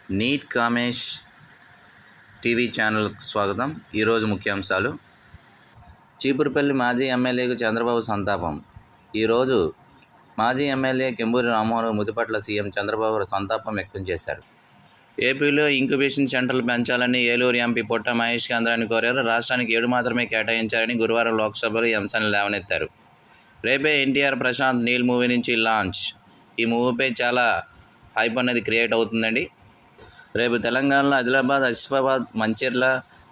Neat Kamesh TV ఛానల్కు స్వాగతం. ఈరోజు ముఖ్యాంశాలు. చీపురుపల్లి మాజీ ఎమ్మెల్యేకు చంద్రబాబు సంతాపం. ఈరోజు మాజీ ఎమ్మెల్యే కెంబూరి రామ్మోహన్ మృతి పట్ల సీఎం చంద్రబాబు సంతాపం వ్యక్తం చేశారు. ఏపీలో ఇంక్యుబేషన్ సెంటర్లు పెంచాలని ఏలూరు ఎంపీ పొట్ట మహేష్ కేంద్రాన్ని కోరారు. రాష్ట్రానికి 7 మాత్రమే కేటాయించారని గురువారం లోక్సభలో ఈ అంశాన్ని లేవనెత్తారు. రేపే ఎన్టీఆర్ ప్రశాంత్ నీల్ మూవీ నుంచి లాంచ్. ఈ మూవీపై చాలా హైప్ అనేది క్రియేట్ అవుతుందండి. రేపు తెలంగాణలో ఆదిలాబాద్, ఆసిఫాబాద్, మంచిర్యాల,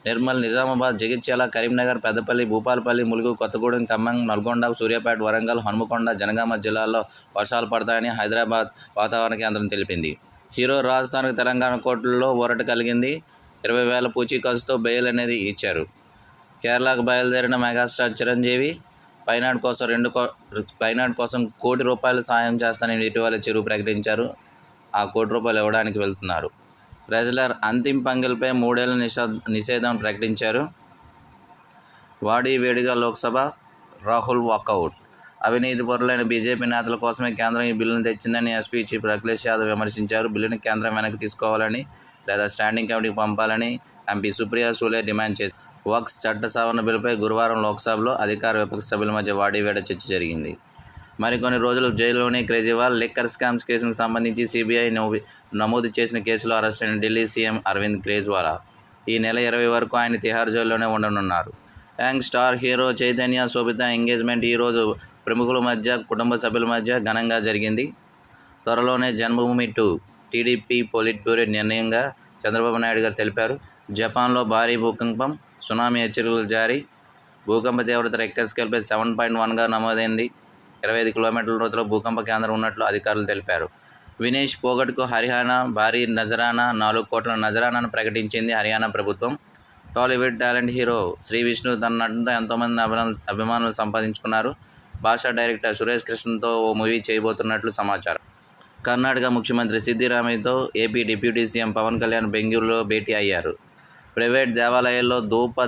నిర్మల్, నిజామాబాద్, జగిత్యాల, కరీంనగర్, పెద్దపల్లి, భూపాలపల్లి, ములుగు, కొత్తగూడెం, ఖమ్మం, నల్గొండ, సూర్యాపేట, వరంగల్, హన్మకొండ, జనగామ జిల్లాల్లో వర్షాలు పడతాయని హైదరాబాద్ వాతావరణ కేంద్రం తెలిపింది. హీరో రాజ్ తనకు తెలంగాణ కోర్టుల్లో ఊరట కలిగింది. 20,000 పూచీకత్తుతో బెయిల్ అనేది ఇచ్చారు. కేరళకు బయలుదేరిన మెగాస్టార్ చిరంజీవి పైనాడు కోసం ₹1 కోటి సాయం చేస్తానని ఇటీవల చెరువు ప్రకటించారు. ఆ ₹1 కోటి ఇవ్వడానికి వెళ్తున్నారు. రెజ్లర్ అంతిమ్ పంగిల్పై 3 ఏళ్ల నిషేధం ప్రకటించారు. వాడి వేడిగా లోక్సభ, రాహుల్ వాకౌట్. అవినీతి పరులైన బీజేపీ నేతల కోసమే కేంద్రం ఈ బిల్లును తెచ్చిందని ఎస్పీ చీఫ్ అఖిలేష్ యాదవ్ విమర్శించారు. బిల్లును కేంద్రం వెనక్కి తీసుకోవాలని లేదా స్టాండింగ్ కమిటీకి పంపాలని ఎంపీ సుప్రియా సూలే డిమాండ్ చేశారు. వక్ఫ్ చట్ట సవరణ బిల్లుపై గురువారం లోక్సభలో అధికార విపక్ష సభ్యుల మధ్య వాడివేడ చర్చ జరిగింది. మరికొన్ని రోజులు జైల్లోనే కేజ్రీవాల్. లిక్కర్ స్కామ్స్ కేసుకు సంబంధించి సిబిఐ నమోదు చేసిన కేసులో అరెస్టైన ఢిల్లీ సీఎం అరవింద్ కేజ్రీవాల్ ఈ నెల 20 వరకు ఆయన తిహార్ జైల్లోనే ఉండనున్నారు. Young star hero Chaitanya, Sobhita engagement ఈరోజు ప్రముఖుల మధ్య, కుటుంబ సభ్యుల మధ్య ఘనంగా జరిగింది. త్వరలోనే జన్మభూమి 2 టీడీపీ పొలిట్ బ్యూరో నిర్ణయంగా చంద్రబాబు నాయుడు గారు తెలిపారు. జపాన్లో భారీ భూకంపం, సునామీ హెచ్చరికలు జారీ. భూకంప తీవ్రత రిక్టర్ స్కేల్పై 7.1గా నమోదైంది. 25 కిలోమీటర్ల దూరంలో భూకంప కేంద్రం ఉన్నట్లు అధికారులు తెలిపారు. వినేష్ పోగట్కు హర్యానా భారీ నజరానా, 4 కోట్ల నజరానాను ప్రకటించింది హర్యానా ప్రభుత్వం. టాలీవుడ్ టాలెంట్ హీరో శ్రీ విష్ణు తన నటనతో ఎంతోమంది అభిమానులు సంపాదించుకున్నారు. భాషా డైరెక్టర్ సురేష్ కృష్ణతో ఓ మూవీ చేయబోతున్నట్లు సమాచారం. కర్ణాటక ముఖ్యమంత్రి సిద్దిరామయ్యతో AP deputy CM Pawan Kalyan బెంగళూరులో భేటీ అయ్యారు. ప్రైవేట్ దేవాలయాల్లో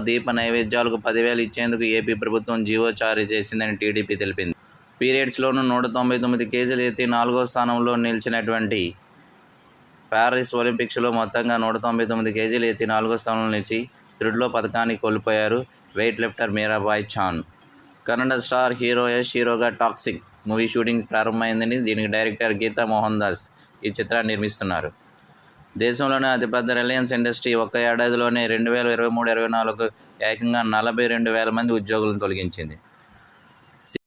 దీప నైవేద్యాలకు 10,000 ఇచ్చేందుకు ఏపీ ప్రభుత్వం జీవో జారీ చేసిందని టీడీపీ తెలిపింది. పీరియడ్స్లోనూ 199 కేజీలు ఎత్తి 4వ స్థానంలో నిలిచినటువంటి ప్యారిస్ ఒలింపిక్స్లో మొత్తంగా 199 కేజీలు ఎత్తి 4వ స్థానంలో నిలిచి త్రిడ్లో పథకాన్ని కోల్పోయారు వెయిట్ లిఫ్టర్ మీరాబాయ్ చాన్. కన్నడ స్టార్ హీరో యష్ హీరోగా టాక్సిక్ మూవీ షూటింగ్ ప్రారంభమైందని, దీనికి డైరెక్టర్ గీతా మోహన్ దాస్ ఈ చిత్రాన్ని నిర్మిస్తున్నారు. దేశంలోనే అతిపెద్ద రిలయన్స్ ఇండస్ట్రీ ఒక్క ఏడాదిలోనే 2023-24 ఏకంగా 42,000 మంది ఉద్యోగులను తొలగించింది.